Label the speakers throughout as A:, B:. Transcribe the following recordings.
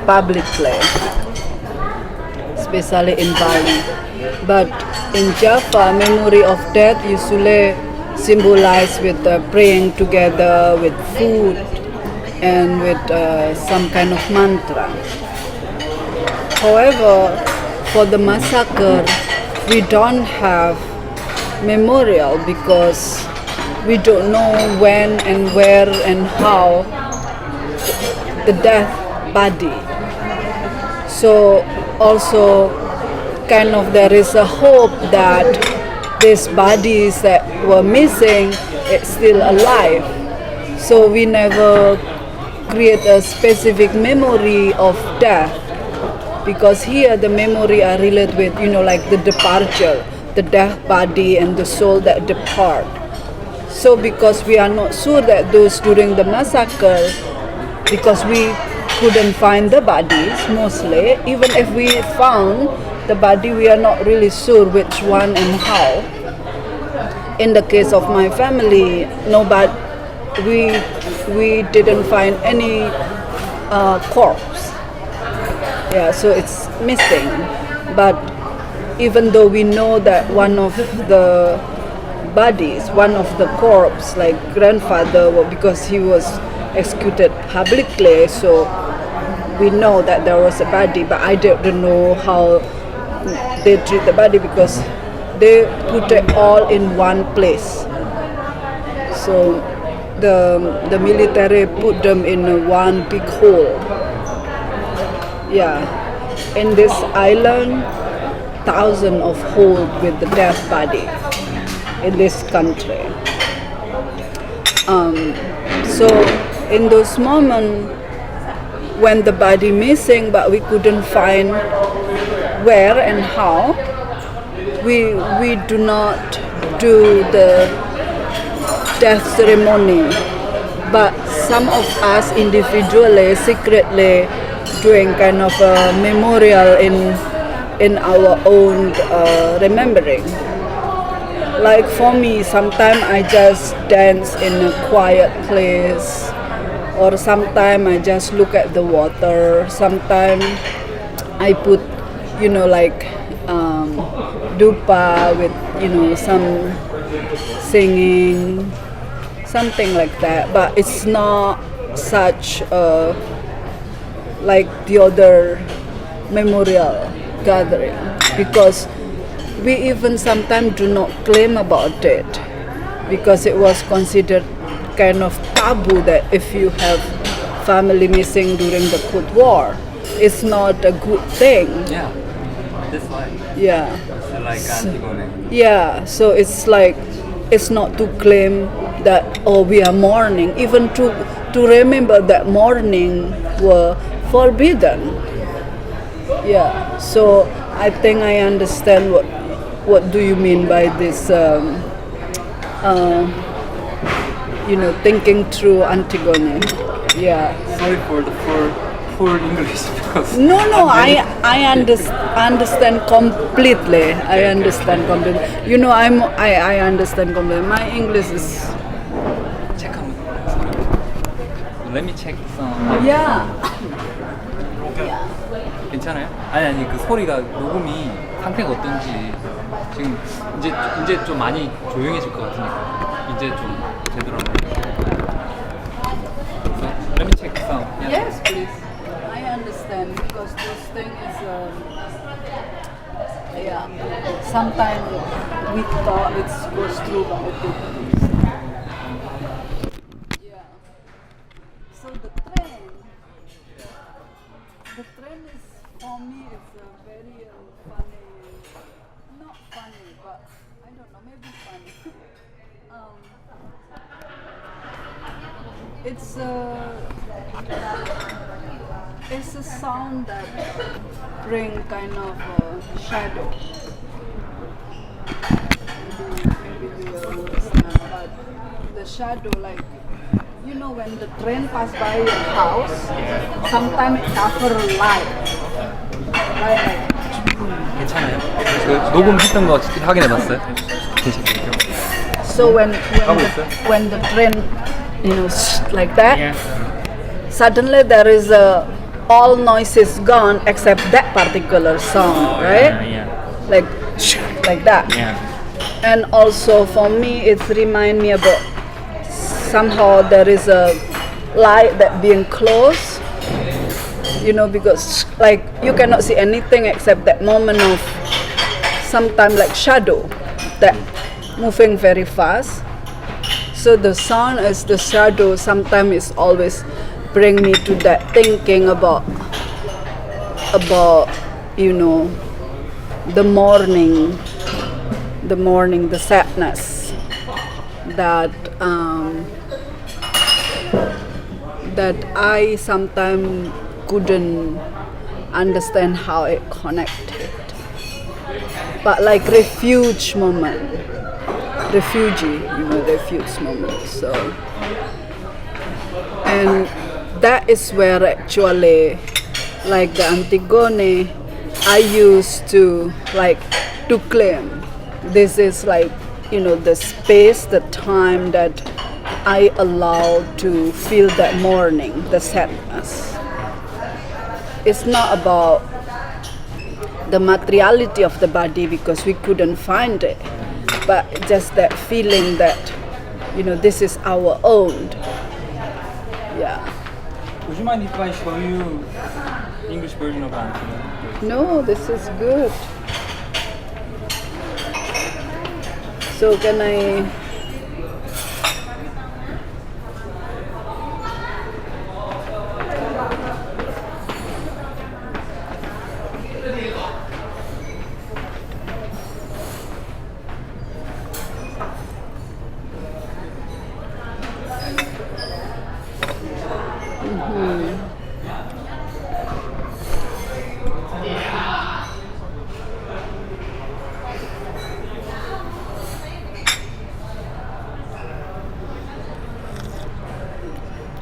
A: publicly, especially in Bali. But in Java, memory of death usually symbolized with praying together with food and with some kind of mantra. However, for the massacre, we don't have memorial because we don't know when and where and how the death body. So also kind of there is a hope that these bodies that were missing it's still alive. So we never create a specific memory of death because here the memory are related with like the departure, the death body and the soul that depart. So because we are not sure that those during the massacre, because we couldn't find the bodies mostly, even if we found the body, we are not really sure which one and how. In the case of my family, nobody, we didn't find any corpse. Yeah, so it's missing. But even though we know that one of the bodies, one of the corpse, like grandfather, because he was executed publicly, so we know that there was a body, but I don't know how they treat the body because they put it all in one place. So the military put them in one big hole. Yeah, in this island, thousands of holes with the dead body in this country. So in those moments when the body missing but we couldn't find where and how, we do not do the death ceremony, but some of us individually secretly doing kind of a memorial in our own remembering. Like for me, sometimes I just dance in a quiet place, or sometimes I just look at the water. Sometimes I put, like dupa with, some singing, something like that. But it's not such like the other memorial gathering because we even sometimes do not claim about it because it was considered kind of taboo that if you have family missing during the Cold War, it's not a good thing.
B: Yeah, that's why.
A: Yeah.
B: It's like Antigone.
A: Yeah, so it's like it's not to claim that we are mourning, even to remember that mourning were forbidden. Yeah, so I think I understand what do you mean by this thinking through Antigone. Yeah.
B: Sorry for the poor English because
A: No, I understand completely. I understand completely. I understand completely. My English is
B: check Let me check some.
A: yeah.
B: 괜찮아요? 아니 그 소리가 녹음이 상태가 어떤지 지금 이제 좀 많이 조용해질 것 같으니까 이제 좀 제대로 한번. So let me check some. Yeah.
A: Yes, please. I understand because this thing is sometimes we thought it goes through but it didn't. Yeah. So the train is for me it's a very funny, not funny but I don't know, maybe funny. It's a sound that bring kind of a shadow. Maybe you understand, but the shadow, like when the train pass by your house, sometimes it cover light. Like
B: 괜찮아요? 그 녹음했던 거 직접 확인해봤어요? 괜찮아요.
A: so when the train like that, suddenly there is a all noise is gone except that particular sound, right?
C: Yeah.
A: Like that.
C: Yeah.
A: And also for me, it remind me about somehow there is a light that being closed, you know, because like you cannot see anything except that moment of sometimes like shadow that moving very fast. So the sound is the shadow. Sometimes it's always bring me to that thinking about you know the morning, the sadness that that I sometimes couldn't understand how it connected. But like refuge moment, refugee moment. So, and that is where actually, like the Antigone, I used to like to claim this is like, you know, the space, the time that I allowed to feel that mourning, the sadness. It's not about the materiality of the body because we couldn't find it, but just that feeling that, you know, this is our own. Yeah.
B: Would you mind if I show you English version of Antigone?
A: No, this is good. So can I?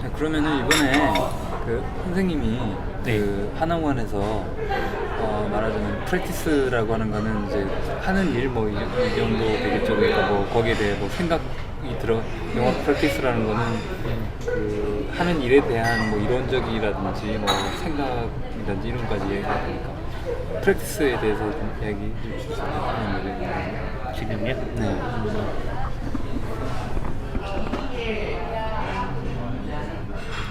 B: 자, 그러면은 이번에 그 선생님이 그 한의원에서 말하자면 프랙티스라고 하는 거는 이제 하는 일 뭐 이 정도 되겠죠. 그러니까 뭐 거기에 대해 뭐 생각이 들어 영화 프랙티스라는 거는 그 하는 일에 대한 뭐 이론적이라든지 뭐 생각이라든지 이런 것까지 얘기가 되니까 프랙티스에 대해서 좀 얘기 좀 주세요.
C: 지금요?
B: 네.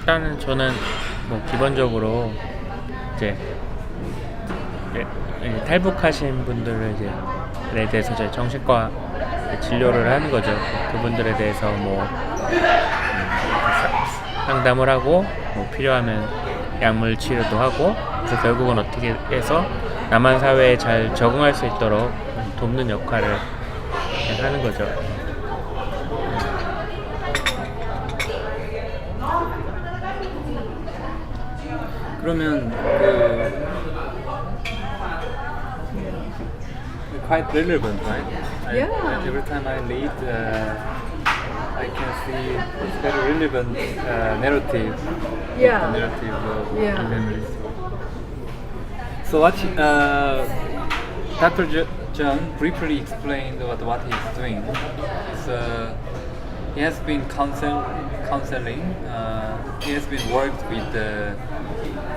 C: 일단은 저는 뭐 기본적으로 이제 탈북하신 분들을 이제에 대해서 저희 정신과 진료를 하는 거죠. 그분들에 대해서 뭐 상담을 하고 뭐 필요하면 약물 치료도 하고, 그래서 결국은 어떻게 해서 남한 사회에 잘 적응할 수 있도록 돕는 역할을 하는 거죠.
B: 그러면 quite relevant, right?
A: Yeah.
B: Every time I read, I can see it's very relevant narrative.
A: Yeah.
B: Narrative of
A: Yeah.
B: memories. So what Dr. John briefly explained what he's doing. So he has been counseling. He has been worked with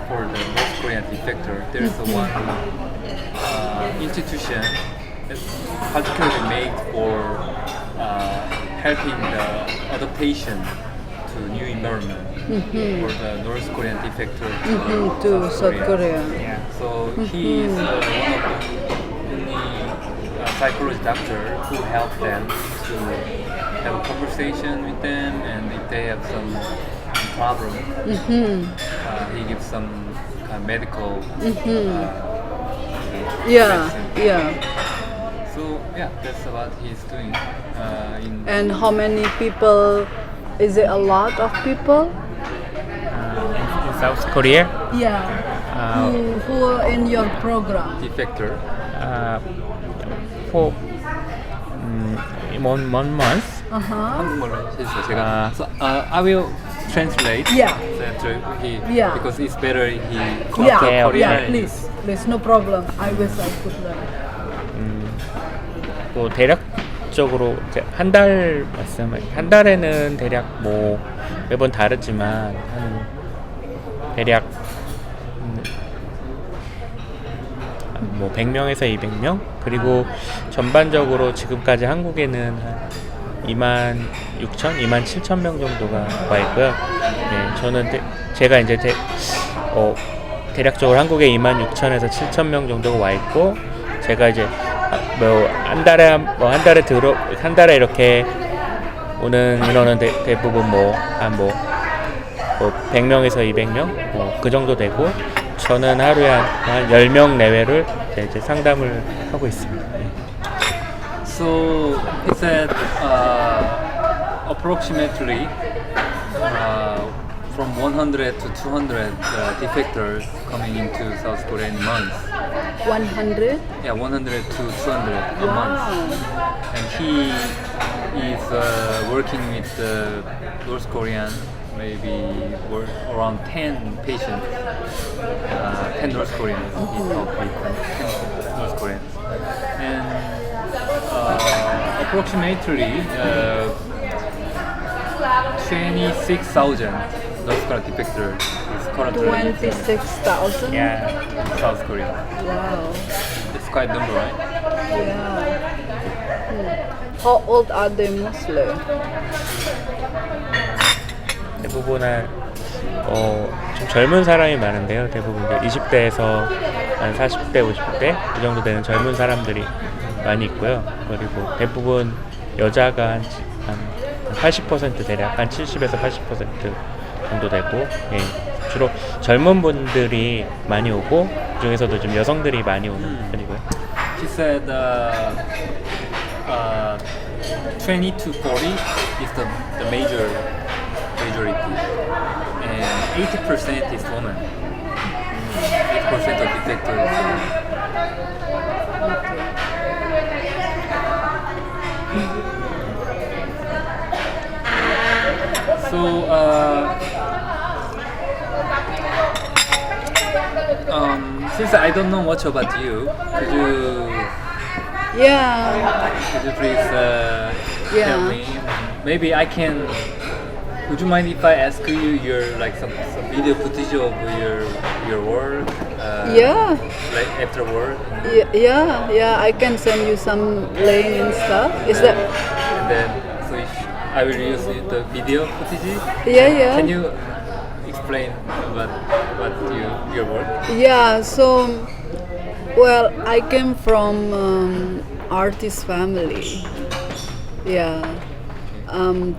B: for the North Korean defector. There's one institution that's particularly made for helping the adaptation to new environment for the North Korean defector
A: To South Korea.
B: Yeah. So he is one of the only psychology doctor who help them to have a conversation with them, and if they have some problem, he gives some kind of medical
A: Yeah,
B: medicine.
A: yeah.
B: So yeah, that's what he's doing.
A: And how many people? Is it a lot of people?
C: In South Korea,
A: Yeah. Who are in your program?
B: defector.
C: for one month.
B: 한국말로 해주세요. 제가 so, I will translate.
A: Yeah.
B: That he
A: Yeah.
B: because it's better he
A: Yeah,
C: Okay, okay.
A: yeah. Please, no problem. I wish I could learn.
C: 뭐 대략적으로 이제 한 달에는 대략 뭐 매번 다르지만 한 대략 뭐 100명에서 200명, 그리고 전반적으로 지금까지 한국에는 한 26,000, 27,000명 정도가 와 있고요. 네, 저는 제가 이제 대략적으로 한국에 26,000에서 7,000명 정도가 와 있고, 제가 이제 뭐 한 달에 이렇게 오는 인원은 대부분 한 100명에서 200명 그 정도 되고, 저는 하루에 한 10명 내외를 이제 상담을 하고 있습니다. 네.
B: So he said approximately from 100 to 200 defectors coming into South Korea in a month.
A: 100?
B: Yeah, 100 to 200 a
A: Wow.
B: month. And he is working with the North Korean, maybe around 10 patients, 10 North Koreans. He talked with 10 North Koreans. And approximately 26,000 North Korean defectors is currently
A: 26,000?
C: Yeah.
B: in South Korea.
A: Wow.
B: It's quite a number, right?
A: Yeah. How old are they mostly?
C: 대부분은 좀 젊은 사람이 많은데요. 대부분 이제 20대에서 한 40대, 50대 이 정도 되는 젊은 사람들이 많이 있고요. 그리고 대부분 여자가 한 80% 대략 한 70에서 80% 정도 되고, 예, 주로 젊은 분들이 많이 오고 그중에서도 좀 여성들이 많이 오는 편이고요.
B: He said 20 to 40 is the majority, and 80% is women. 80% of defectors. So since I don't know much about you, could you
A: Yeah.
B: please
A: Yeah.
B: tell me? Maybe I can. Would you mind if I ask you your some video footage of your work?
A: Yeah.
B: Like after work,
A: Yeah. I can send you some link and stuff. Is that?
B: and then so if I will use the video footage.
A: Yeah.
B: Can you explain what your work?
A: Yeah, so, well, I came from artist family. Yeah.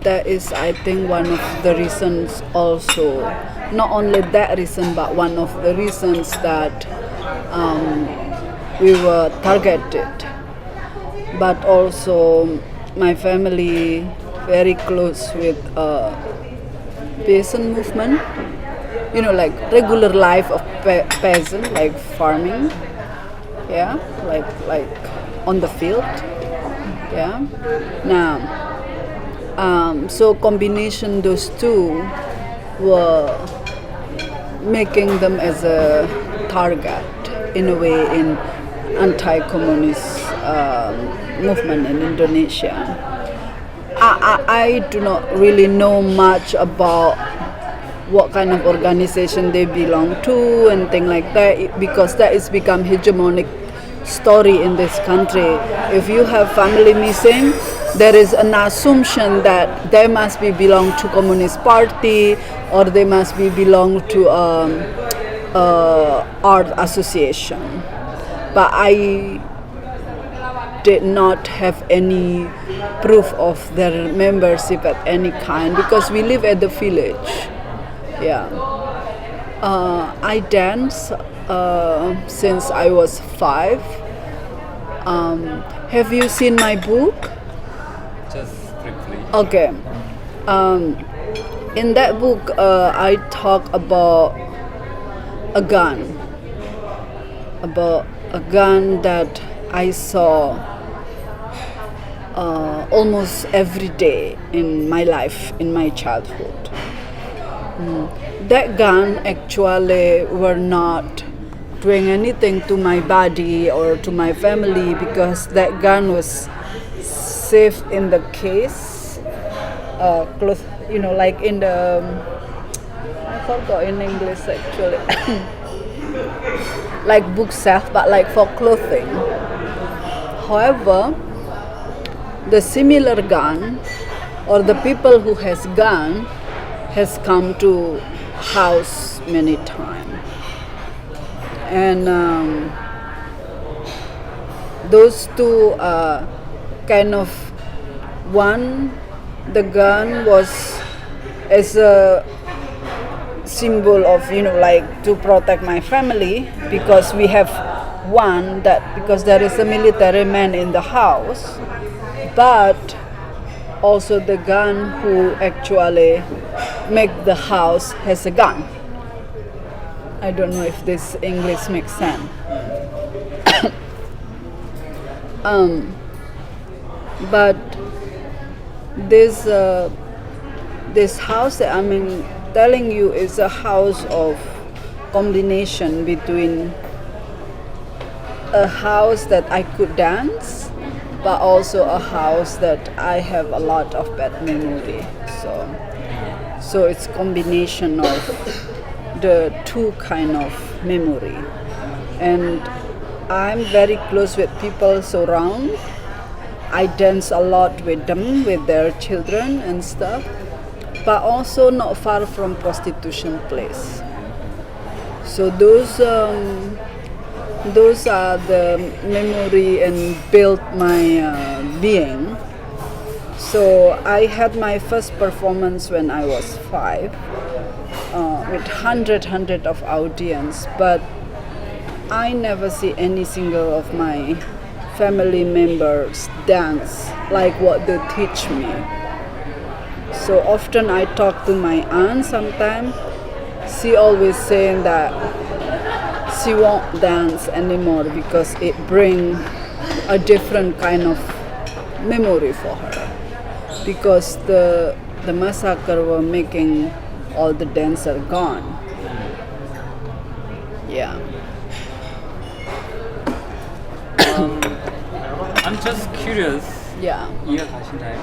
A: That is, I think, one of the reasons also. Not only that reason, but one of the reasons that we were targeted. But also, my family very close with peasant movement. You know, like regular life of peasant, like farming. Yeah, like on the field. Yeah. Now, so combination those two were making them as a target in a way in anti-communist movement in Indonesia. I do not really know much about what kind of organization they belong to and things like that, because that is become hegemonic story in this country. If you have family missing, there is an assumption that they must be belong to Communist Party or they must be belong to art association. But I did not have any proof of their membership at any kind because we live at the village. Yeah. I dance since I was 5. Have you seen my book?
B: Just briefly.
A: Okay. In that book, I talk about a gun. About a gun that I saw almost every day in my life, in my childhood. That gun actually were not doing anything to my body or to my family because that gun was safe in the case, close, you know, like in the, I forgot in English actually. like bookshelf, but like for clothing. However, the similar gun or the people who has gun has come to house many times, and those two kind of one, the gun was as a symbol of, you know, like to protect my family, because we have one that because there is a military man in the house, but also the gun who actually make the house has a gun. I don't know if this English makes sense. But this house that I'm telling you is a house of combination between a house that I could dance, but also a house that I have a lot of bad memory. So it's combination of the two kind of memory, and I'm very close with people surround. I dance a lot with them, with their children and stuff, but also not far from prostitution place. So those are the memory and built my being. So I had my first performance when I was 5 with hundred of audience, but I never see any single of my family members dance like what they teach me. So often I talk to my aunt sometimes. She always saying that she won't dance anymore because it brings a different kind of memory for her. Because the massacre were making all the dancers gone. Yeah.
B: I'm just curious.
A: Yeah.
B: 이해 가시나요?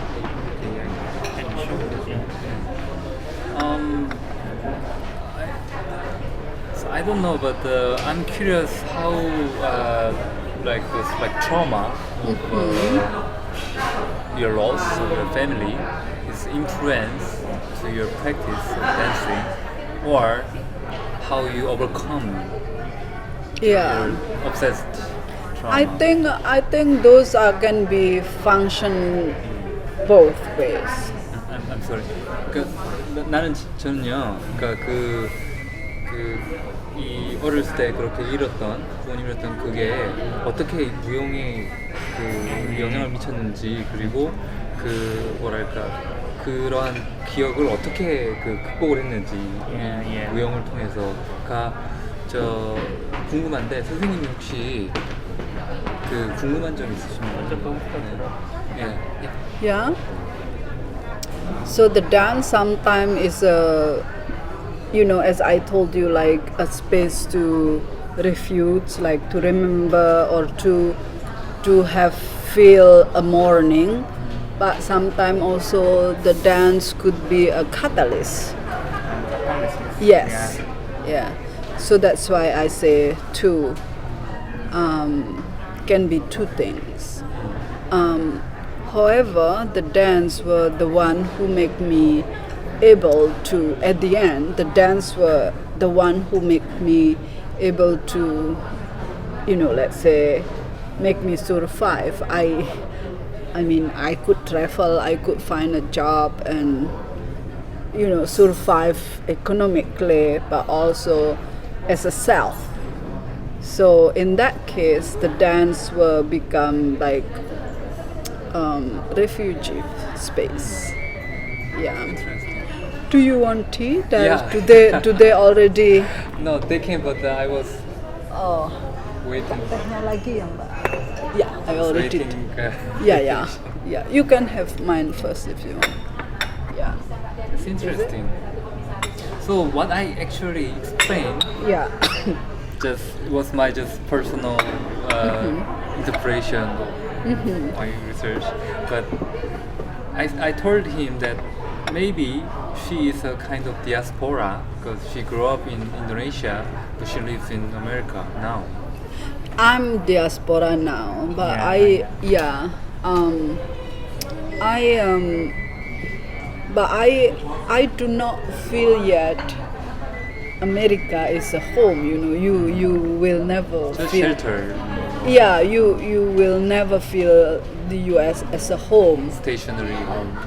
B: So I don't know, but I'm curious how like this like trauma of your loss of your family is influence to your practice of dancing, or how you overcome
A: Yeah.
B: your obsessed trauma.
A: I think those can be function both ways.
B: I'm sorry. 나는 저는요. 그러니까 이 어렸을 때 그렇게 잃었던 부모님 잃었던 그게 어떻게 무용에 그 영향을 미쳤는지, 그리고 그 뭐랄까 그러한 기억을 어떻게 그 극복을 했는지 무용을 통해서가 저 궁금한데, 선생님이 혹시 그 궁금한 점 있으시면 예.
A: Yeah. So the dance sometimes is you know, as I told you, like a space to refuge, like to remember or to have feel a mourning. But sometimes also the dance could be a catalyst. Yes. Yeah. So that's why I say two. Can be two things. However, the dance were the one who make me able to, at the end, the dance were the one who make me able to, you know, let's say, make me survive. I mean, I could travel, I could find a job and, you know, survive economically, but also as a self. So in that case, the dance will become like refugee space. Yeah. Do you want tea?
B: Yeah.
A: Do they already?
B: No, they came, but I was
A: Oh,
B: waiting.
A: tehnya lagi ya Mbak? Yeah, I already did.
B: Waiting.
A: Yeah. You can have mine first if you want. Yeah.
B: It's interesting. So what I actually explained
A: Yeah.
B: just was my just personal interpretation of my research, but I told him that maybe she is a kind of diaspora because she grew up in Indonesia, but she lives in America now.
A: I'm diaspora now, but I do not feel yet America is a home. You know, you will never
B: Just
A: feel.
B: shelter,
A: Yeah, you will never feel the U.S. as a home.
B: stationary home.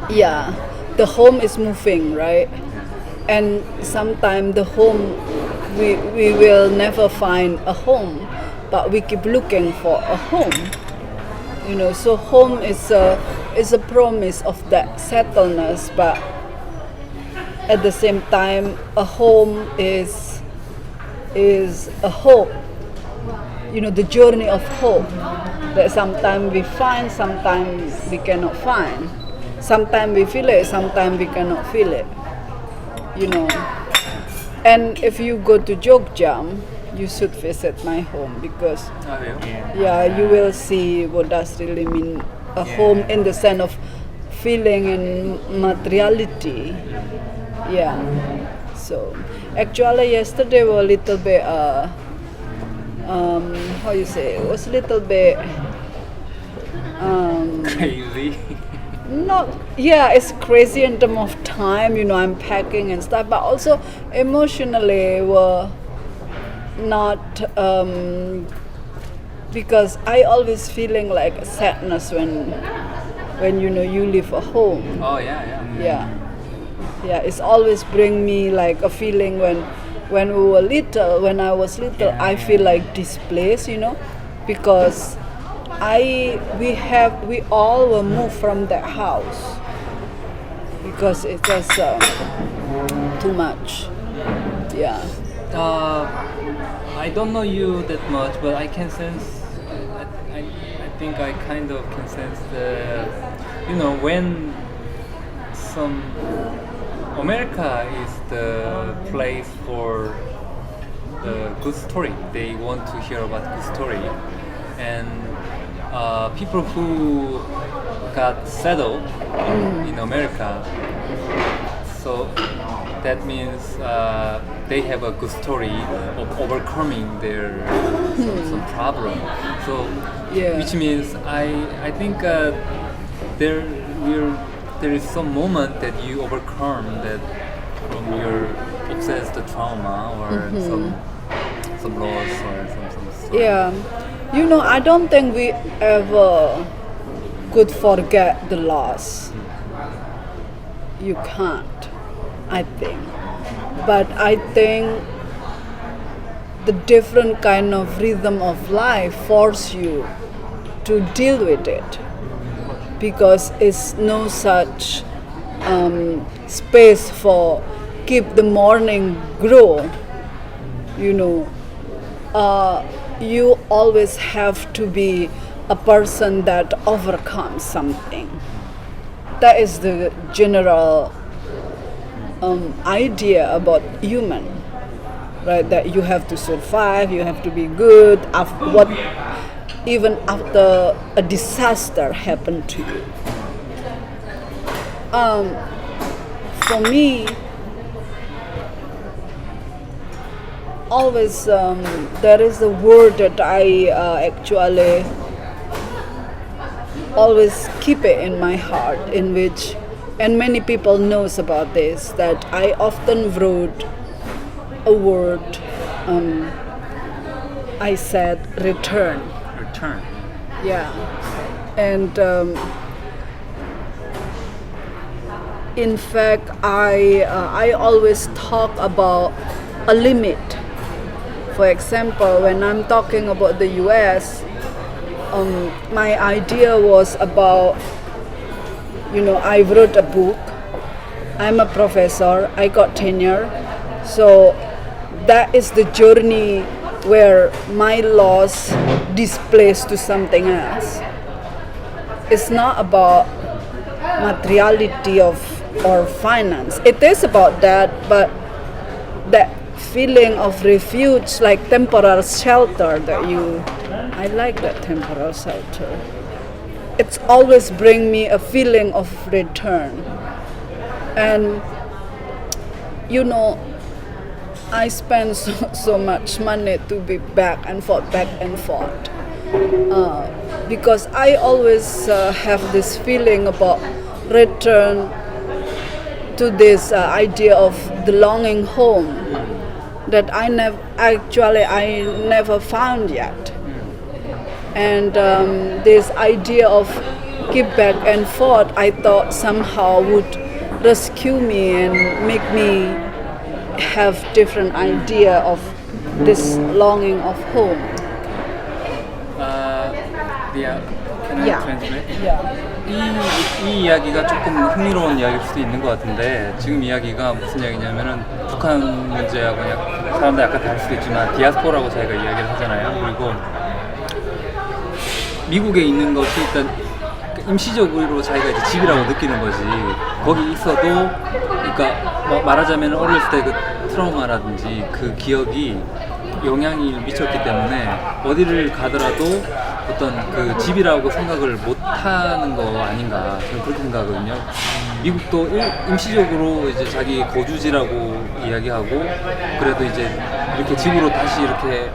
A: Yeah, the home is moving, right? And sometimes the home, we will never find a home, but we keep looking for a home. You know, so home is a promise of that settledness, but at the same time, a home is a hope. You know, the journey of hope that sometimes we find, sometimes we cannot find. Sometimes we feel it, sometimes we cannot feel it. You know, and if you go to Jogja, you should visit my home because
B: 아, 왜요?
A: yeah, you will see what does really mean a home in the sense of feeling and materiality. Yeah. So actually yesterday was a little bit how you say, it was a little bit
B: Crazy.
A: not, yeah, it's crazy in terms of time, you know, I'm packing and stuff, but also emotionally were not because I always feeling like sadness when you know you leave a home.
B: Oh yeah.
A: Yeah, it's always bring me like a feeling when we were little, when I was little, I feel like displaced, you know, because we all were moved from that house because it was too much. Yeah.
B: I don't know you that much, but I can sense. I think I kind of can sense the, you know, when some America is the place for the good story. They want to hear about good story, and people who got settled in America. So that means they have a good story of overcoming their some problem. So,
A: Yeah.
B: which means I think there is some moment that you overcome that from your obsessed trauma or some loss or some story.
A: Yeah, you know, I don't think we ever could forget the loss. You can't, I think. But I think the different kind of rhythm of life force you to deal with it because it's no such space for keep the morning grow. You know, you always have to be a person that overcomes something. That is the general idea about human, right? That you have to survive, you have to be good even after a disaster happened to you. For me, always there is a word that I actually always keep it in my heart, in which, and many people knows about this, that I often wrote a word. I said return.
B: Return.
A: Yeah, and in fact, I always talk about a limit. For example, when I'm talking about the U.S., my idea was about, you know, I wrote a book. I'm a professor. I got tenure, so that is the journey where my loss displaced to something else. It's not about materiality or finance. It is about that, but that feeling of refuge, like temporary shelter that I like that temporary shelter. It's always bring me a feeling of return. And you know, I spend so much money to be back and forth, because I always have this feeling about return to this idea of the longing home that I never found yet. And this idea of keep back and forth, I thought somehow would rescue me and make me have different idea of this longing of home.
B: Can I
A: Yeah.
B: translate?
A: Yeah.
B: 이 이야기가 조금 흥미로운 이야기일 수도 있는 것 같은데 지금 이야기가 무슨 이야기냐면은 북한 문제하고 사람들 약간 다를 수도 있지만 디아스포라고 저희가 이야기를 하잖아요. 그리고 미국에 있는 것이 일단 임시적으로 자기가 이제 집이라고 느끼는 거지. 거기 있어도 그러니까 뭐 말하자면 어렸을 때 그 트라우마라든지 그 기억이 영향이 미쳤기 때문에 어디를 가더라도 어떤 그 집이라고 생각을 못 하는 거 아닌가 저는 그렇게 생각하거든요. 미국도 임시적으로 이제 자기 거주지라고 이야기하고 그래도 이제 이렇게 집으로 다시 이렇게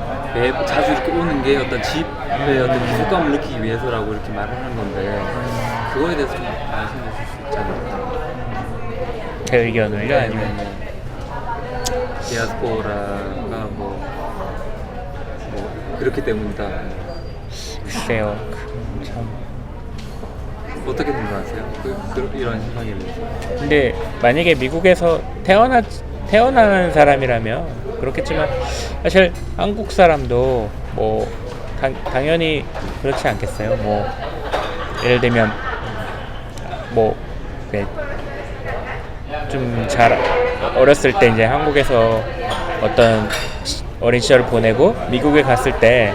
B: 자주 이렇게 오는 게 어떤 집의 어떤 기속감을 느끼기 위해서라고 이렇게 말하는 건데 그거에 대해서 좀 말씀해 주실 수 있잖아요.
C: 제 의견을요? 아니면
B: 디아스포라가 뭐 그렇기 때문이다.
C: 글쎄요. 참.
B: 어떻게 생각하세요? 이런 생각에 대해서.
C: 근데 만약에 미국에서 태어난 사람이라면 그렇겠지만 사실 한국 사람도 뭐 당연히 그렇지 않겠어요. 뭐 예를 들면 뭐 좀 잘 어렸을 때 이제 한국에서 어떤 어린 시절을 보내고 미국에 갔을 때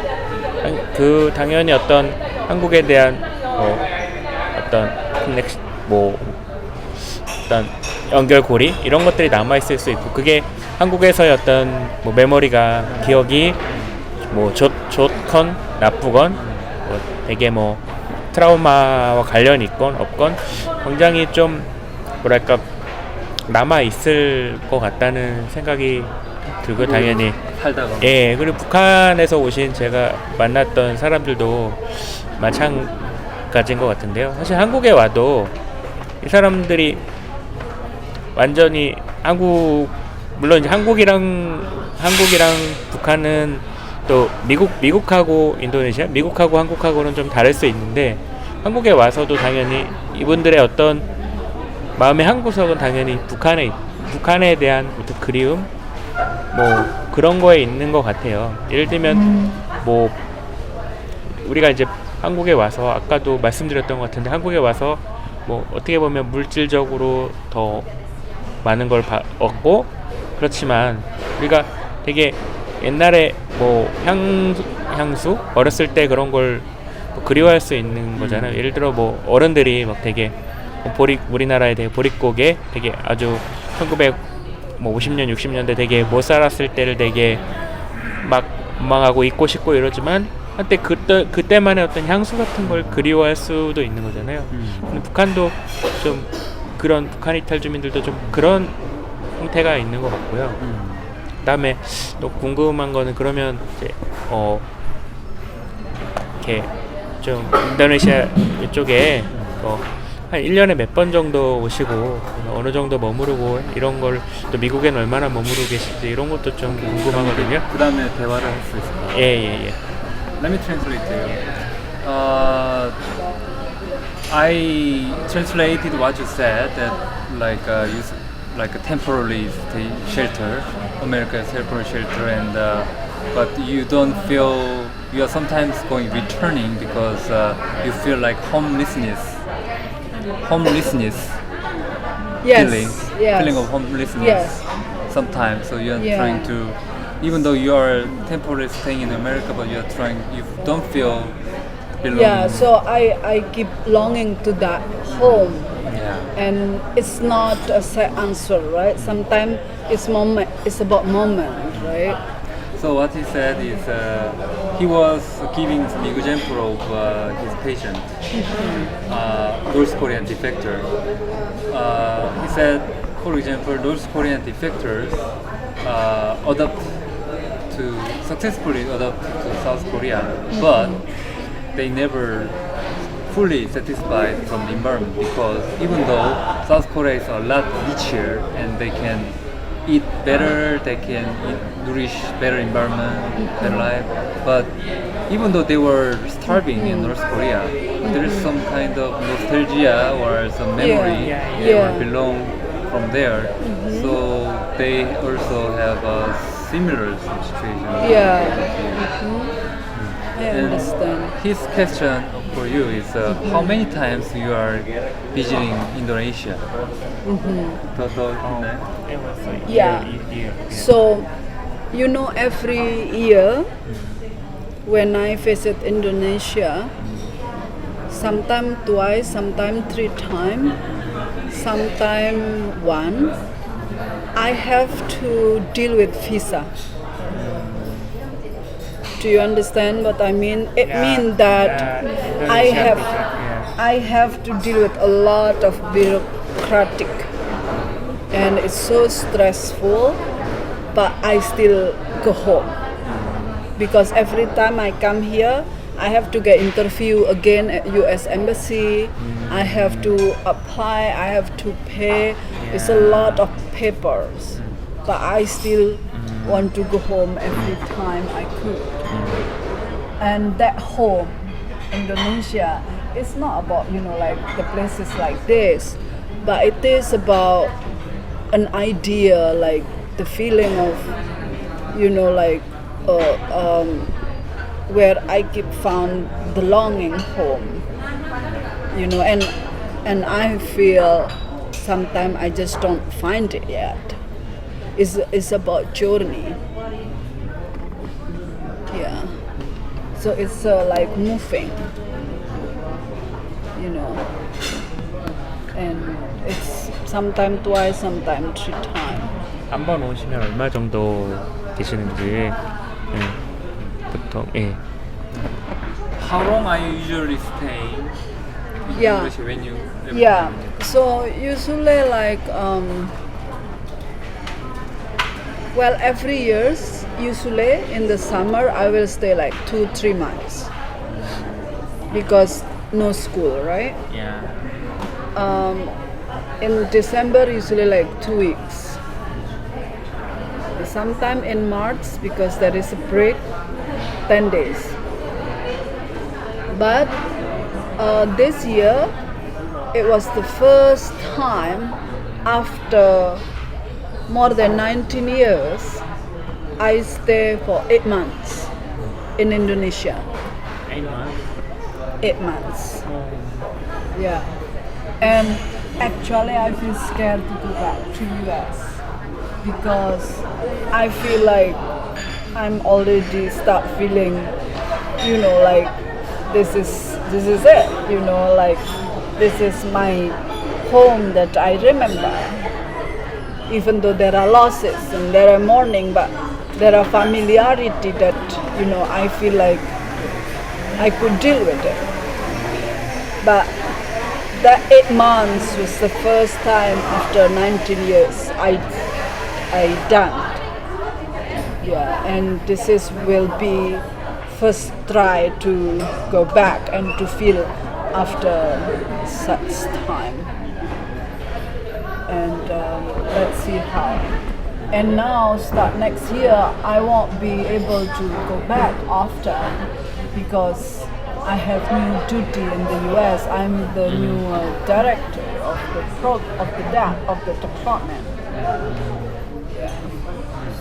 C: 그 당연히 어떤 한국에 대한 어떤 어떤 연결고리 이런 것들이 남아 있을 수 있고 그게 한국에서의 어떤 뭐 메모리가 기억이 뭐 좋건 나쁘건 뭐 되게 뭐 트라우마와 관련이 있건 없건 굉장히 좀 뭐랄까 남아 있을 것 같다는 생각이 들고 당연히
B: 살다가
C: 예 그리고 북한에서 오신 제가 만났던 사람들도 마찬가지인 것 같은데요. 사실 한국에 와도 이 사람들이 완전히 물론 이제 한국이랑 북한은 또 미국하고 인도네시아, 미국하고 한국하고는 좀 다를 수 있는데 한국에 와서도 당연히 이분들의 어떤 마음의 한 구석은 당연히 북한에 대한 어떤 그리움 뭐 그런 거에 있는 것 같아요. 예를 들면 뭐 우리가 이제 한국에 와서 아까도 말씀드렸던 것 같은데 한국에 와서 뭐 어떻게 보면 물질적으로 더 많은 걸 얻고 그렇지만 우리가 되게 옛날에 뭐 향수 어렸을 때 그런 걸 그리워할 수 있는 거잖아요. 예를 들어 뭐 어른들이 막 되게 우리나라에 되게 보릿고개 되게 아주 1950년 60년대 되게 못 살았을 때를 되게 막 원망하고 잊고 싶고 이러지만 한때 그때만의 어떤 향수 같은 걸 그리워할 수도 있는 거잖아요. 근데 북한도 좀 그런 북한 이탈 주민들도 좀 그런 형태가 있는 것 같고요. 그다음에 또 궁금한 거는 그러면 이제 이렇게 좀 인도네시아 이쪽에 한 1년에 몇 번 정도 오시고 어느 정도 머무르고 이런 걸 또 미국엔 얼마나 머무르고 계실지 이런 것도 좀 궁금하거든요.
B: 그 다음에 대화를 할 수 있을까요?
C: 예.
B: Let me translate to you. I translated what you said that like a temporary stay shelter, America's temporary shelter, and but you don't feel you are sometimes returning because you feel like homelessness.
A: Yes.
B: Feeling of homelessness.
A: Yes.
B: Sometimes, so you are
A: Yeah.
B: trying to, even though you are temporarily staying in America, but you don't feel belonging.
A: Yeah, so I keep longing to that home.
B: Yeah.
A: And it's not a set answer, right? Sometimes it's about moment, right?
B: So what he said is he was giving some example of his patient, North Korean defector. He said, for example, North Korean defectors, successfully adapt to South Korea, but they never fully satisfied from the environment, because even though South Korea is a lot richer and they can eat better, they can nourish better environment, better life, but even though they were starving in North Korea, there is some kind of nostalgia or some memory
C: Yeah.
B: they
A: Yeah.
B: were belong from there. So they also have a similar situation.
A: Yeah. I
B: And
A: understand.
B: his question for you is how many times you are visiting Indonesia? Total,
C: It was like
A: Yeah.
C: year.
A: So, you know, every year when I visit Indonesia, sometime twice, sometime 3 times, sometime one, I have to deal with visa. Do you understand what I mean? It means that I have I have to deal with a lot of bureaucratic, and it's so stressful, but I still go home because every time I come here I have to get interview again at US Embassy. I have to apply, I have to pay. It's a lot of papers, but I still want to go home every time I could. And that home, Indonesia, it's not about, you know, like the places like this, but it is about an idea, like the feeling of, you know, like where I keep found belonging home, you know, and I feel sometimes I just don't find it yet. It's about journey. Yeah. So it's like moving, you know, and it's sometimes twice, sometimes 3 times.
C: 한 번 오시면 얼마 정도 계시는지 보통
B: How long are you usually staying in
A: Yeah.
B: Indonesia when you
A: Yeah. So usually like well, every years usually in the summer I will stay like 2-3 months because no school, right?
C: Yeah.
A: In December usually like 2 weeks. Sometime in March because there is a break, 10 days. But this year it was the first time after more than 19 years I stay for 8 months in Indonesia.
C: 8 months.
A: 8 months. Yeah. And actually I feel scared to go back to US because I feel like I'm already start feeling, you know, like this is it, you know, like this is my home that I remember. Even though there are losses and there are mourning, but there are familiarity that, you know, I feel like I could deal with it. But that 8 months was the first time after 19 years I done. Yeah, and this will be first try to go back and to feel after such time. And let's see how. And now start next year I won't be able to go back often because I have new duty in the US. I'm the new director of the department. Yeah.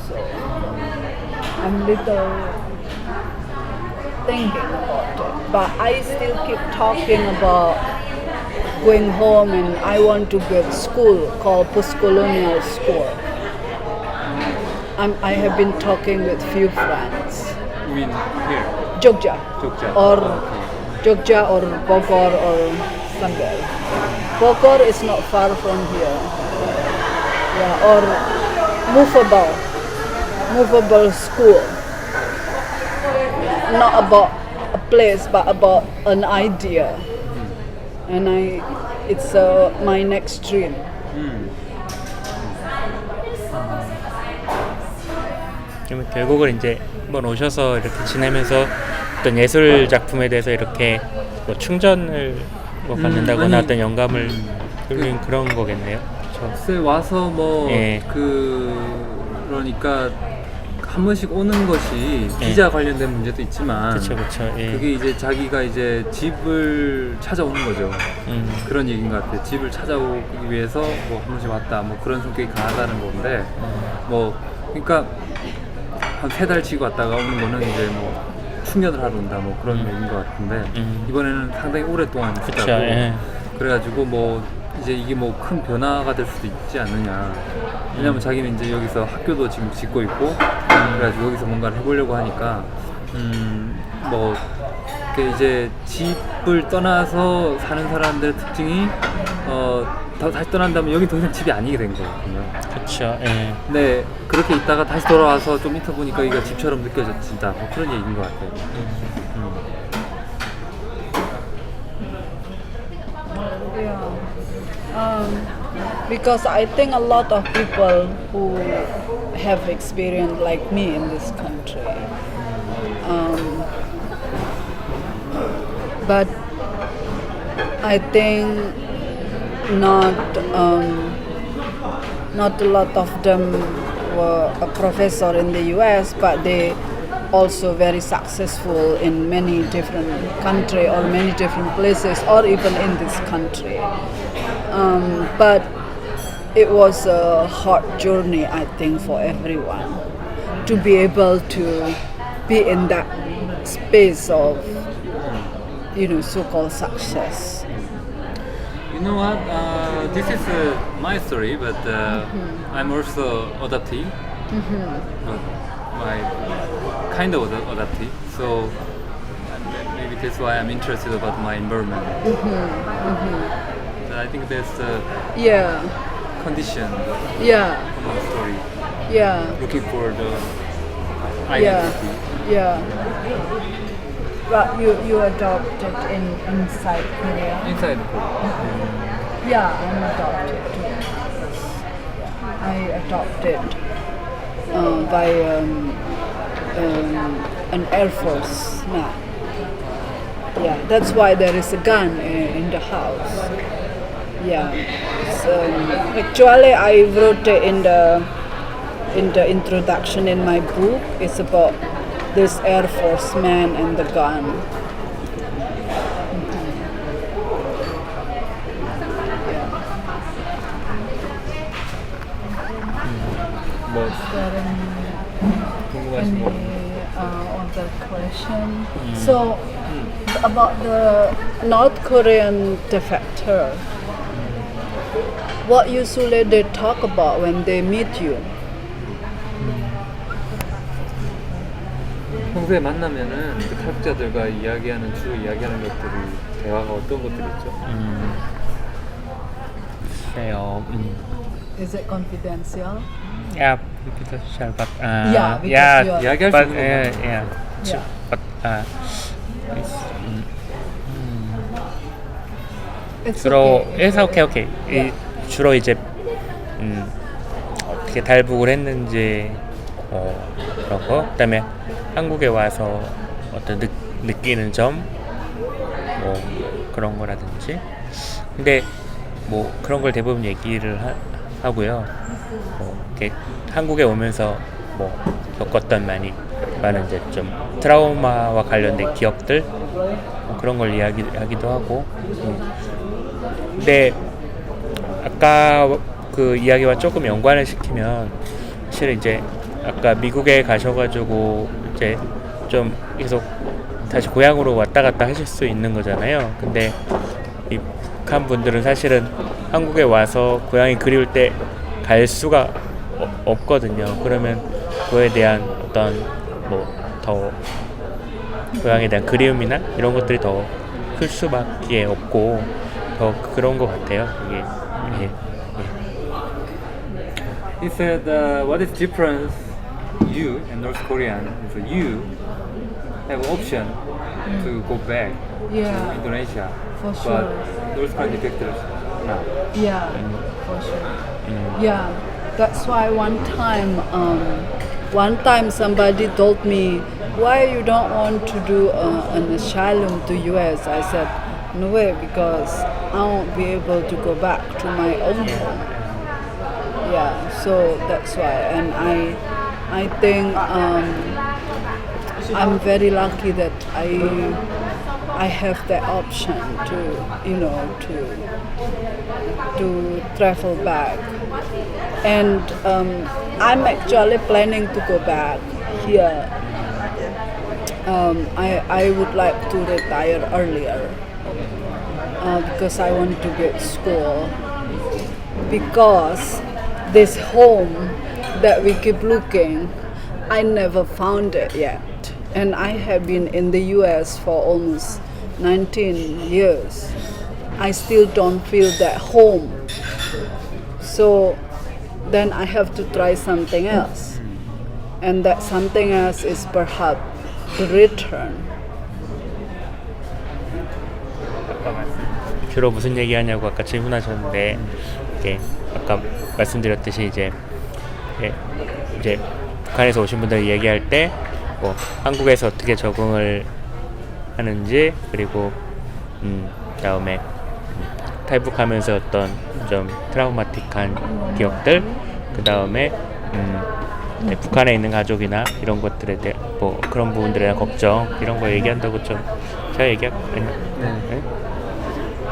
A: So I'm little thinking about it, but I still keep talking about going home, and I want to go to school called post-colonial school. I have been talking with few friends.
B: You mean here?
A: Jogja.
B: Jogja.
A: Or
B: Okay.
A: Jogja or Bogor or somewhere. Bogor is not far from here. Yeah, or movable school. Not about a place, but about an idea. And it's my next dream.
C: 결국은 이제 한번 오셔서 이렇게 지내면서 어떤 예술 작품에 대해서 이렇게 뭐 충전을 뭐 받는다거나
B: 아니,
C: 어떤 영감을 돌리는 그런 거겠네요. 그렇죠.
B: 글쎄 와서 뭐
C: 예.
B: 그러니까 한 번씩 오는 것이
C: 예.
B: 비자 관련된 문제도 있지만
C: 그렇죠, 그렇죠. 예.
B: 그게 이제 자기가 이제 집을 찾아오는 거죠. 그런 얘기인 것 같아요. 집을 찾아오기 위해서 뭐 한 번씩 왔다 뭐 그런 성격이 강하다는 건데 뭐 그러니까 한 3달 치고 왔다가 오는 거는 이제 뭐 충전을 하러 온다 뭐 그런 얘기인 것 같은데 이번에는 상당히 오랫동안
C: 그쵸,
B: 있었다고
C: 예.
B: 그래가지고 뭐 이제 이게 뭐 큰 변화가 될 수도 있지 않느냐. 왜냐면 자기는 이제 여기서 학교도 지금 짓고 있고 그래가지고 여기서 뭔가를 해보려고 하니까 뭐 이렇게 이제 집을 떠나서 사는 사람들의 특징이 다시 떠난다면 여기 더 이상 집이 아니게 된 거거든요.
C: 그렇죠. 예.
B: 근데 그렇게 있다가 다시 돌아와서 좀 있다 보니까 이게 집처럼 느껴진다. 뭐 그런 얘기인 것 같아요.
A: Yeah. Because I think a lot of people who have experience like me in this country. But I think not a lot of them were a professor in the US, but they also very successful in many different country or many different places or even in this country. But it was a hard journey, I think, for everyone to be able to be in that space of, so-called success.
B: You know what? This is my story, but I'm also adoptee. But my kind of adoptee. So maybe that's why I'm interested about my environment. So I think that's the
A: Yeah,
B: condition,
A: yeah,
B: common story.
A: yeah,
B: Looking for the
A: yeah,
B: identity.
A: yeah. But you adopted inside Korea?
B: Inside Korea.
A: Yeah, I'm adopted too. I adopted by an Air Force man. Yeah, that's why there is a gun in the house. Yeah, so, actually I wrote it in the introduction in my book. It's about this Air Force man and the gun.
B: 뭐
A: Is there
B: 궁금하신 거?
A: any other question? So about the North Korean defector, what usually they talk about when they meet you?
B: 평소에 만나면은 그 탈북자들과 주로 이야기하는 것들이 대화가 어떤 것들이 있죠?
C: 글쎄요.
A: Is it confidential?
C: Yeah, because but
A: Yeah, because
C: yeah,
A: you are-
B: 이야기할 수
C: but
B: 있는 것만.
C: yeah,
A: Yeah.
C: but it's,
A: It's
C: 주로
A: okay.
C: 그래서 오케이.
A: Yeah.
C: 주로 이제 어떻게 탈북을 했는지 그런 거. 그다음에 한국에 와서 어떤 느끼는 점, 뭐 그런 거라든지. 근데 뭐 그런 걸 대부분 얘기를 하고요. 이렇게 한국에 오면서 뭐 겪었던 많은 이제 좀 트라우마와 관련된 기억들 뭐 그런 걸 이야기하기도 하고. 근데 아까 그 이야기와 조금 연관을 시키면 사실 이제 아까 미국에 가셔가지고 이제 좀 계속 다시 고향으로 왔다 갔다 하실 수 있는 거잖아요. 근데 이 북한 분들은 사실은 한국에 와서 고향이 그리울 때 갈 수가 없거든요. 그러면 그거에 대한 어떤 뭐 더 고향에 대한 그리움이나 이런 것들이 더 클 수밖에 없고 더 그런 것 같아요. 이게
B: He said, what is difference you and North Korean is that you have option to go back
A: Yeah.
B: to Indonesia,
A: For
B: but
A: sure.
B: North Korean defectors now.
A: Yeah, for sure. Yeah, that's why one time one time somebody told me, why you don't want to do an asylum to US? I said, no way, because I won't be able to go back to my own home. Yeah, so that's why. And I think I'm very lucky that I have that option to, you know, to travel back. And I'm actually planning to go back here. I would like to retire earlier because I want to get school. Because this home that we keep looking, I never found it yet. And I have been in the US for almost 19 years. I still don't feel that home. So then I have to try something else. And that something else is perhaps the return.
C: 주로 무슨 얘기하냐고 아까 질문하셨는데 이게 아까 말씀드렸듯이 이제 북한에서 오신 분들 얘기할 때 뭐 한국에서 어떻게 적응을 하는지 그리고 그다음에 탈북하면서 어떤 좀 트라우마틱한 기억들 그다음에 북한에 있는 가족이나 이런 것들에 대해 뭐 그런 부분들에 대한 걱정 이런 거 얘기한다고 좀 제가 얘기했나?
B: 네.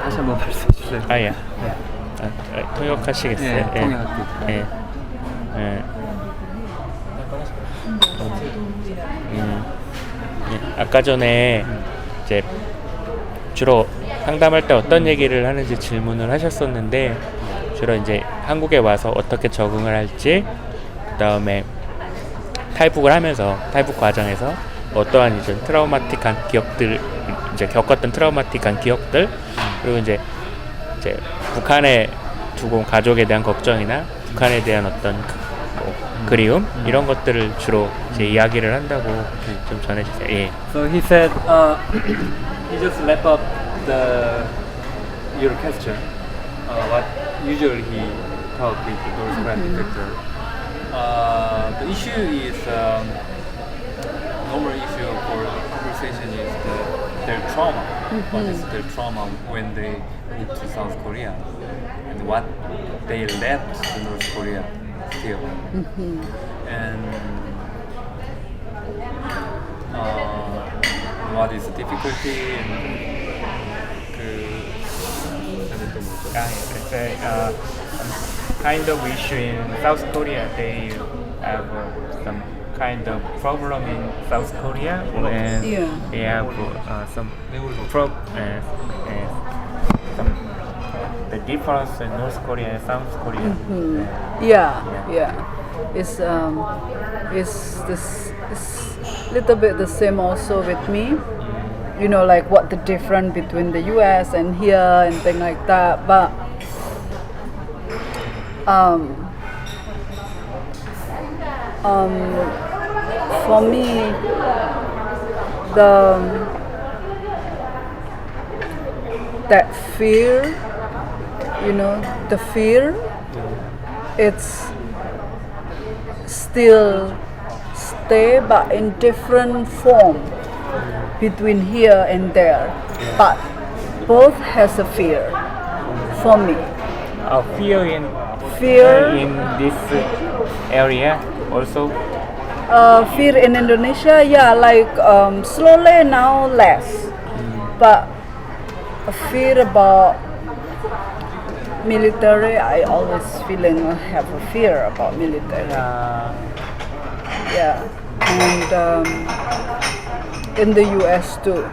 B: 다시 한번 말씀해 주세요.
C: 예. 통역하시겠어요?
B: 네, 통역할게요.
C: 예. 아까 전에 이제 주로 상담할 때 어떤 얘기를 하는지 질문을 하셨었는데 주로 이제 한국에 와서 어떻게 적응을 할지 그다음에 탈북을 하면서 탈북 과정에서 어떠한 이제 트라우마틱한 기억들 이제 겪었던 트라우마틱한 기억들 그리고 이제 북한에 두고 온 가족에 대한 걱정이나 북한에 대한 어떤 그리움 이런 것들을 주로 이제 이야기를 한다고 좀 전해주세요. 예.
B: So he said, he just wrap up your question. What usually he talk with those practitioner. The issue is normal issue for conversation is their trauma. What is their trauma when they moved to South Korea, and what they left to North Korea still, and what is the difficulty and 또 뭐죠?
C: Some kind of issue in South Korea. They have some kind of problem in South Korea, and
A: Yeah.
C: they have some the difference in North Korea and South Korea.
A: Yeah. It's little bit the same also with me. You know, like what the difference between the US and here and thing like that. But for me, that fear, you know, the fear, it's still stay but in different form between here and there, but both has a fear for me.
C: Fear in this area also.
A: Fear in Indonesia, yeah, like slowly now less, but a fear about military, I always have a fear about military. Yeah, and in the US too.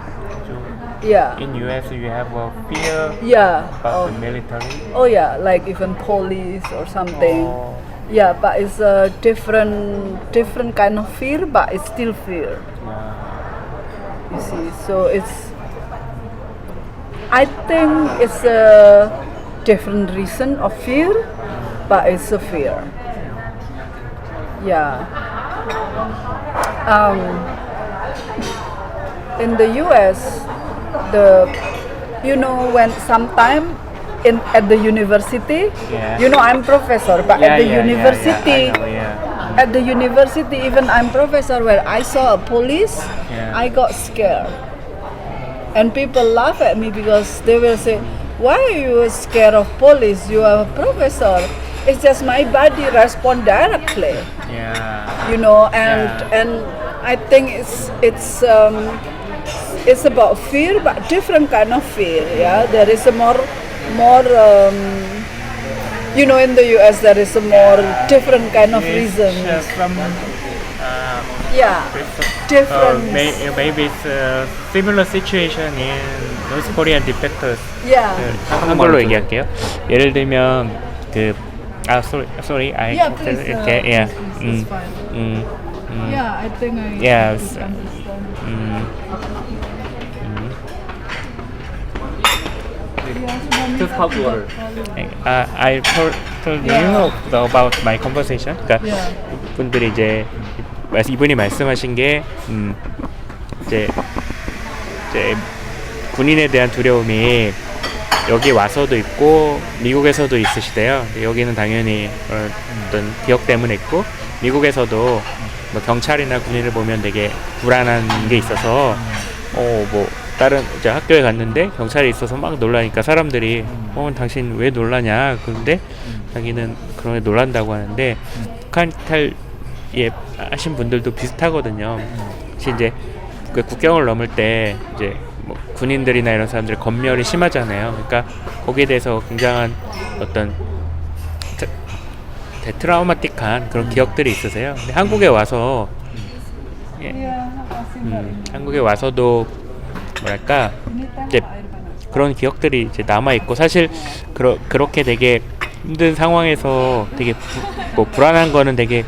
A: Yeah.
C: In US, you have a fear
A: Yeah.
C: about the military.
A: Oh yeah, like even police or something.
C: Oh.
A: Yeah, but it's a different kind of fear, but it's still fear. You see, so I think it's a different reason of fear, but it's a fear. Yeah. In the US, when sometime at the university,
C: Yeah.
A: I'm professor, but at the university,
C: I know,
A: at the university, even I'm professor, where I saw a police,
C: Yeah.
A: I got scared. And people laugh at me because they will say, why are you scared of police? You are a professor. It's just my body respond directly,
C: Yeah.
A: you know, and
C: Yeah.
A: and I think it's about fear, but different kind of fear. Yeah, there is a more you know, in the US there is a more different kind of reason.
C: From
A: Yeah, different.
C: maybe it's a similar situation in North Korean defectors.
A: Yeah.
C: 한글로 얘기할게요. 예를 들면 sorry, I
A: Yeah, please.
C: 이렇게 yeah.
A: It's fine. Yeah, I think I
C: Yeah,
A: could understand.
B: Just hot water.
C: I told you about my conversation. 그러니까
A: Yeah.
C: 분들이 이제 이분이 말씀하신 게 이제 군인에 대한 두려움이 여기 와서도 있고 미국에서도 있으시대요. 근데 여기는 당연히 어떤 기억 때문에 있고 미국에서도 뭐 경찰이나 군인을 보면 되게 불안한 게 있어서 뭐 다른 이제 학교에 갔는데 경찰이 있어서 막 놀라니까 사람들이 당신 왜 놀라냐 그런데 자기는 그런 게 놀란다고 하는데 북한 탈 하신 분들도 비슷하거든요. 혹시 이제 그 국경을 넘을 때 이제 뭐 군인들이나 이런 사람들의 검열이 심하잖아요. 그러니까 거기에 대해서 굉장한 어떤 트라우마틱한 그런 기억들이 있으세요. 근데 한국에 와서 한국에 와서도 뭐랄까 이제 그런 기억들이 이제 남아 있고 사실 그렇게 되게 힘든 상황에서 되게 불안한 거는 되게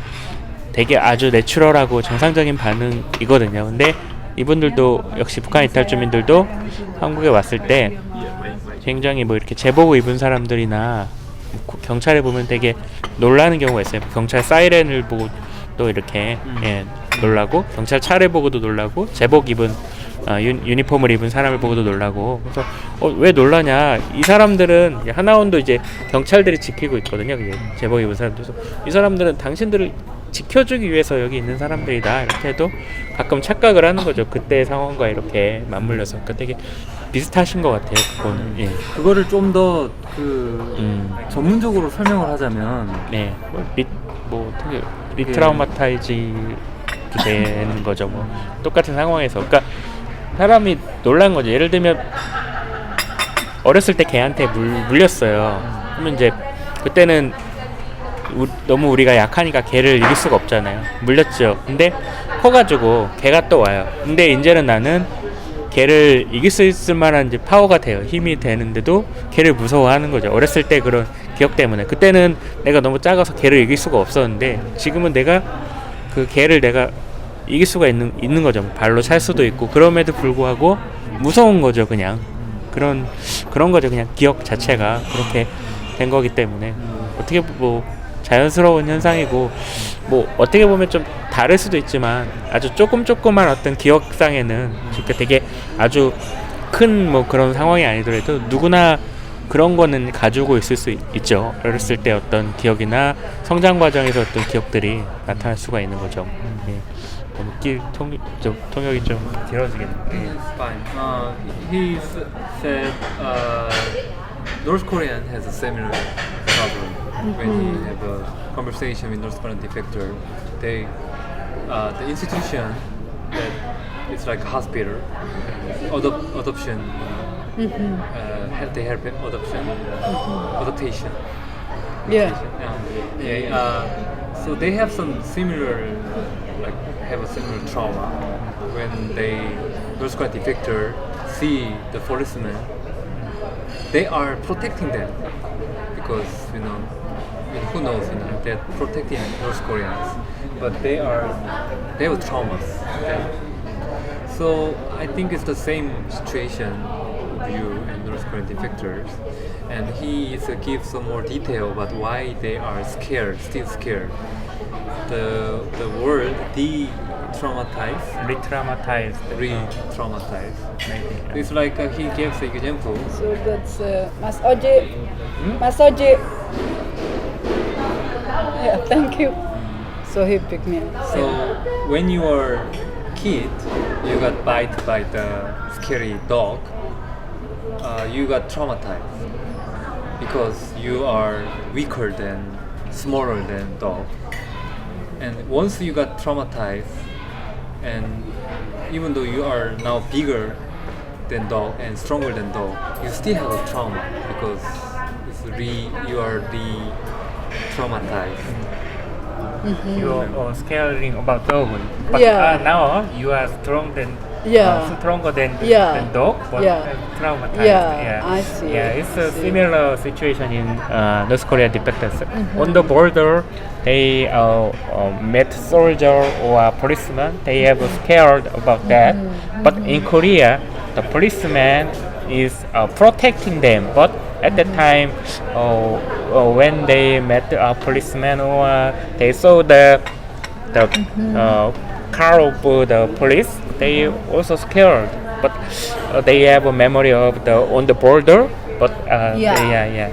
C: 아주 내추럴하고 정상적인 반응이거든요. 근데 이분들도 역시 북한 이탈 주민들도 한국에 왔을 때 굉장히 뭐 이렇게 제복 입은 사람들이나 경찰을 보면 되게 놀라는 경우가 있어요. 경찰 사이렌을 보고 또 이렇게 놀라고 경찰 차를 보고도 놀라고 제복 입은 유니폼을 입은 사람을 보고도 놀라고 그래서 왜 놀라냐 이 사람들은 하나원도 이제 경찰들이 지키고 있거든요. 그게 제복 입은 사람들. 그래서 이 사람들은 당신들을 지켜주기 위해서 여기 있는 사람들이다 이렇게 해도 가끔 착각을 하는 거죠. 그때의 상황과 이렇게 맞물려서 그러니까 되게 비슷하신 것 같아요. 그거는
B: 그거를 좀 더 전문적으로 설명을 하자면
C: 되게 리트라우마타이즈 되는 거죠. 뭐 똑같은 상황에서 그러니까 사람이 놀란 거죠. 예를 들면 어렸을 때 개한테 물렸어요. 그러면 이제 그때는 너무 우리가 약하니까 개를 이길 수가 없잖아요. 물렸죠. 근데 커가지고 개가 또 와요. 근데 이제는 나는 개를 이길 수 있을 만한 이제 파워가 돼요. 힘이 되는데도 개를 무서워하는 거죠. 어렸을 때 그런 기억 때문에. 그때는 내가 너무 작아서 개를 이길 수가 없었는데 지금은 내가 그 개를 내가 이길 수가 있는 거죠. 발로 찰 수도 있고 그럼에도 불구하고 무서운 거죠. 그냥 그런 거죠. 그냥 기억 자체가 그렇게 된 거기 때문에 어떻게 뭐 자연스러운 현상이고 뭐 어떻게 보면 좀 다를 수도 있지만 아주 조그만 어떤 기억상에는 되게 아주 큰 뭐 그런 상황이 아니더라도 누구나 그런 거는 가지고 있을 수 있죠. 어렸을 때 어떤 기억이나 성장 과정에서 어떤 기억들이 나타날 수가 있는 거죠. 너무 통역이 좀 길어지겠네요.
B: It's fine. He said North Korean has a similar problem. When he have a conversation with North Korean defector, the institution that it's like a hospital, adoption, healthy help adoption, adaptation.
A: Yeah.
B: So they have some similar, have a similar trauma when North Korean defector see the policeman. They are protecting them because who knows, they're protecting North Koreans, but they have traumas. Okay? So I think it's the same situation with you and North Korean defectors, and he gives some more detail about why they are scared, still scared. The word re-traumatized.
C: maybe.
B: It's like he gives an example.
A: So that's Mas Oji. Mas Oji. Yeah, thank you. So he picked me up.
B: So when you were kid, you got bite by the scary dog. You got traumatized because you are weaker than, smaller than dog. And once you got traumatized, and even though you are now bigger than dog and stronger than dog, you still have a trauma because you are traumatized.
C: You are scaring about dog, but
A: Yeah.
C: now you are stronger than
A: Yeah.
C: than dog, but
A: Yeah.
C: traumatized.
A: Yeah, I see.
C: Yeah, it's a
A: I see.
C: similar situation in North Korea defectors. On the border, they met soldier or policeman. They have scared about that. But in Korea, the policeman is protecting them. But at the time, when they met a policeman or they saw the car of the police, they also scared. But they have a memory of the on the border. But
A: Yeah.
C: yeah.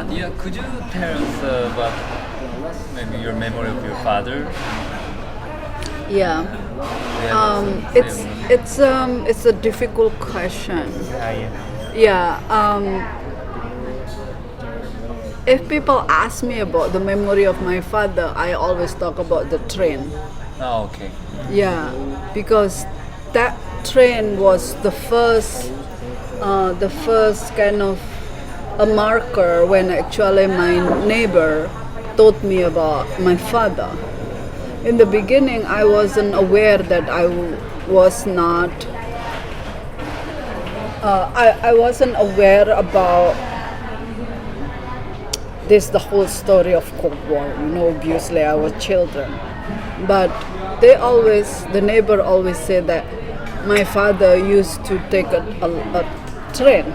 B: Yeah, could you tell us about maybe your memory of your father?
A: Yeah.
B: Yeah,
A: It's a difficult question.
C: Yeah.
A: Yeah. If people ask me about the memory of my father, I always talk about the train.
B: Oh, okay.
A: Yeah, because that train was the first kind of a marker when actually my neighbor told me about my father. In the beginning, I wasn't aware that I was not. I wasn't aware about this the whole story of Cold War. Obviously I was children, but the neighbor always said that my father used to take a train,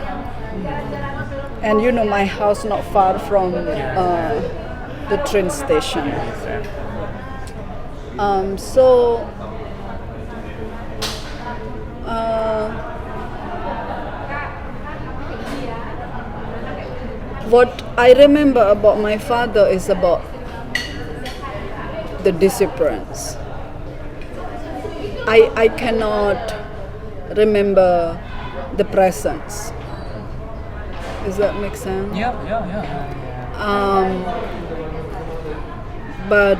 A: and my house not far from the train station. So what I remember about my father is about the disappearance. I cannot remember the presence. Does that make sense?
B: Yeah.
A: But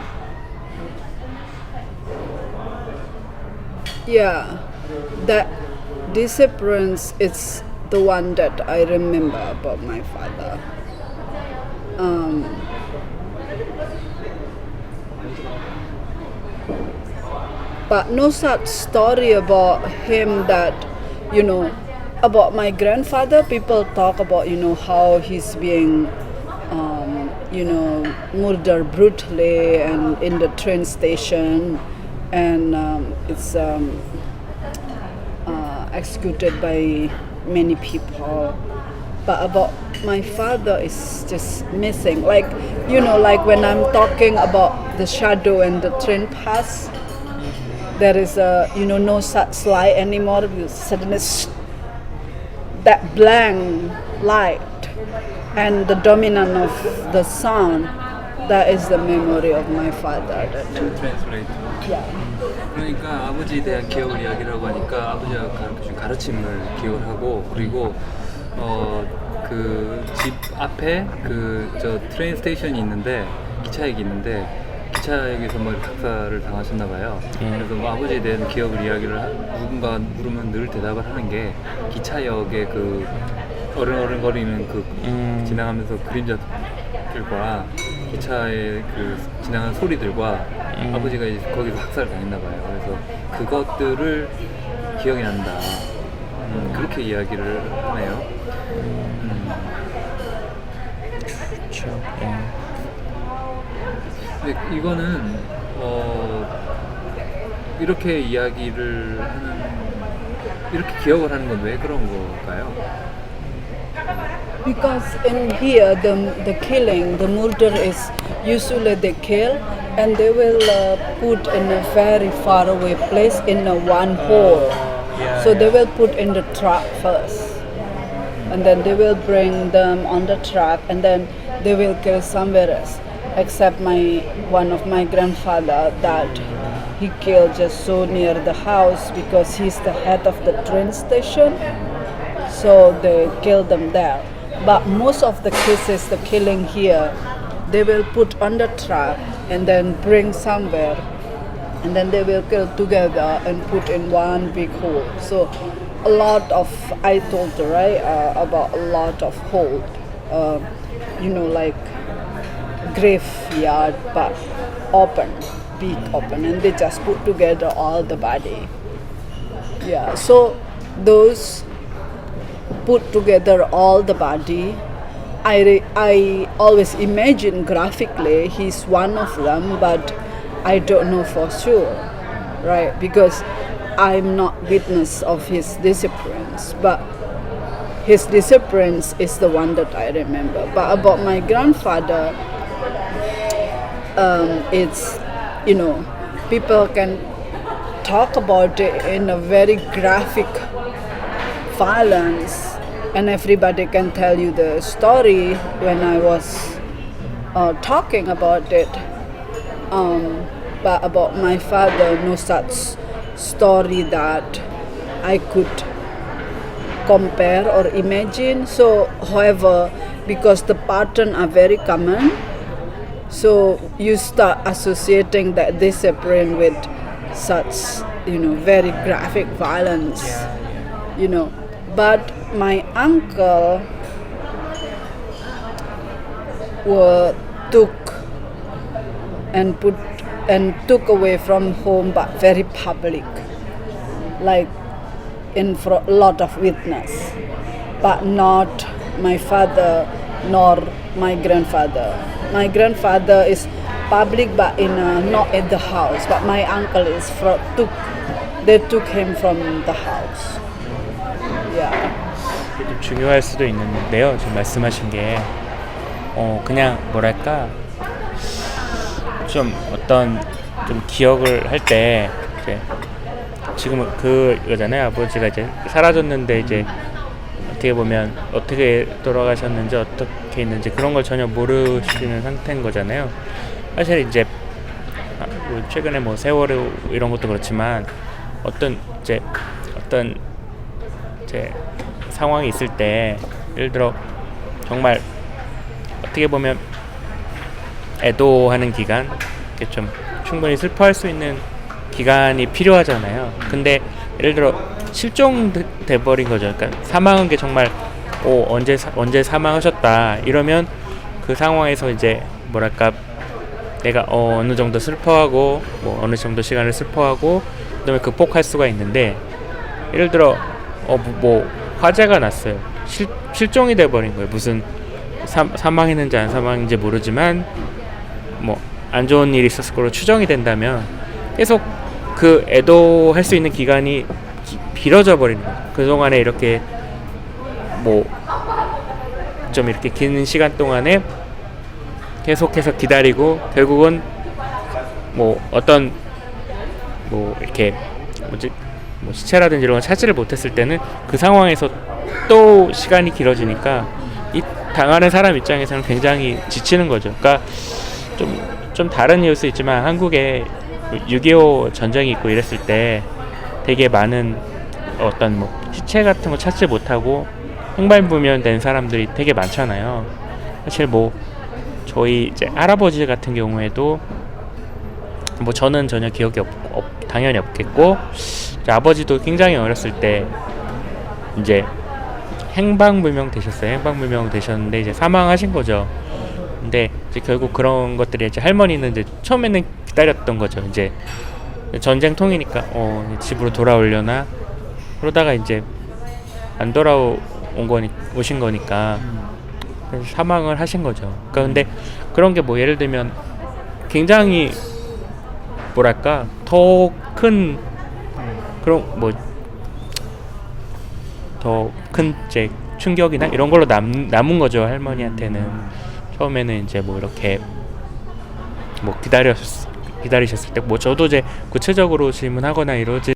A: yeah, that disappearance is the one that I remember about my father. But no such story about him that, about my grandfather. People talk about, how he's being, murdered brutally and in the train station, and it's executed by many people. But about my father is just missing. Like when I'm talking about the shadow and the train pass, there is no such light anymore. Suddenly that blank light and the dominant of the sound, that is the memory of my father.
B: Translate.
A: Yeah.
B: 그러니까 아버지에 대한 기억을 이야기라고 하니까 아버지가 가르쳐준 가르침을 기억을 하고, 그리고 그 집 앞에 저 트레인 스테이션이 있는데, 기차역이 있는데, 기차역에서 각사를 당하셨나 봐요. 그래서 아버지에 대한 기억을 누군가 물으면 늘 대답을 하는 게 기차역의 그 어른거리는 지나가면서 그림자들과 기차의 지나가는 소리들과 아버지가 이제 거기서 학살을 당했나 봐요. 그래서 그것들을 기억이 난다. 그렇게 이야기를 하네요.
C: 그렇죠.
B: 근데 이거는 이렇게 이야기를 이렇게 기억을 하는 건 왜 그런 걸까요?
A: Because in here, the killing, the murder is usually they kill and they will put in a very far away place in a one hole. So they will put in the truck first, and then they will bring them on the truck, and then they will kill somewhere else. except one of my grandfather that he killed just so near the house because he's the head of the train station. So they killed them there. But most of the cases, the killing here, they will put on the trap and then bring somewhere, and then they will kill together and put in one big hole. So a lot of, I told her, right, about a lot of hole, like graveyard, but open, big open, and they just put together all the body. Yeah, so those put together all the body, I always imagine graphically he's one of them, but I don't know for sure, right? Because I'm not witness of his disappearance, but his disappearance is the one that I remember. But about my grandfather, it's, people can talk about it in a very graphic violence, and everybody can tell you the story when I was talking about it. But about my father, no such story that I could compare or imagine. So, however, because the pattern are very common, so you start associating that discipline with such, very graphic violence, But my uncle took away from home, but very public, like in front a lot of witness, but not my father nor my grandfather. My grandfather is public, but not at the house. But my uncle is they took him from the house. Yeah.
C: 이게 좀 중요할 수도 있는데요. 지금 말씀하신 게 그냥 뭐랄까 좀 어떤 좀 기억을 할 때 이제 지금은 그거잖아요. 아버지가 이제 사라졌는데 이제 어떻게 보면 어떻게 돌아가셨는지 어떻게 있는지 그런 걸 전혀 모르시는 상태인 거잖아요. 사실 이제 최근에 뭐 세월호 이런 것도 그렇지만 어떤 상황이 있을 때 예를 들어 정말 어떻게 보면 애도하는 기간, 이렇게 좀 충분히 슬퍼할 수 있는 기간이 필요하잖아요. 근데 예를 들어 실종돼 버린 거죠. 그러니까 사망한 게 정말 언제 사망하셨다 이러면 그 상황에서 이제 뭐랄까 내가 어느 정도 슬퍼하고 뭐 어느 정도 시간을 슬퍼하고 그다음에 극복할 수가 있는데 예를 들어 뭐 화재가 났어요. 실종이 돼 버린 거예요. 무슨 사망했는지 안 사망했는지 모르지만 뭐 안 좋은 일이 있었을 거로 추정이 된다면 계속 그 애도할 수 있는 기간이 길어져 버리는 거죠. 그동안에 이렇게 뭐 좀 이렇게 긴 시간 동안에 계속해서 기다리고 결국은 뭐 어떤 뭐 이렇게 뭐 시체라든지 이런 걸 찾지를 못했을 때는 그 상황에서 또 시간이 길어지니까 이 당하는 사람 입장에서는 굉장히 지치는 거죠. 그러니까 좀 다른 이유일 수 있지만 한국에 6.25 전쟁이 있고 이랬을 때 되게 많은 어떤 뭐 시체 같은 거 찾지 못하고 행방불명된 사람들이 되게 많잖아요. 사실 뭐 저희 이제 할아버지 같은 경우에도 뭐 저는 전혀 기억이 당연히 없겠고 아버지도 굉장히 어렸을 때 이제 행방불명 되셨는데 이제 사망하신 거죠. 근데 이제 결국 그런 것들이 이제 할머니는 이제 처음에는 기다렸던 거죠. 이제 전쟁 통이니까 집으로 돌아오려나 그러다가 이제 안 오신 거니까 사망을 하신 거죠. 그러니까 근데 그런 게 뭐 예를 들면 굉장히 뭐랄까 더 큰 그런 뭐 더 큰 이제 충격이나 이런 걸로 남은 거죠. 할머니한테는 처음에는 이제 뭐 이렇게 뭐 기다리셨을 때 뭐 저도 이제 구체적으로 질문하거나 이러지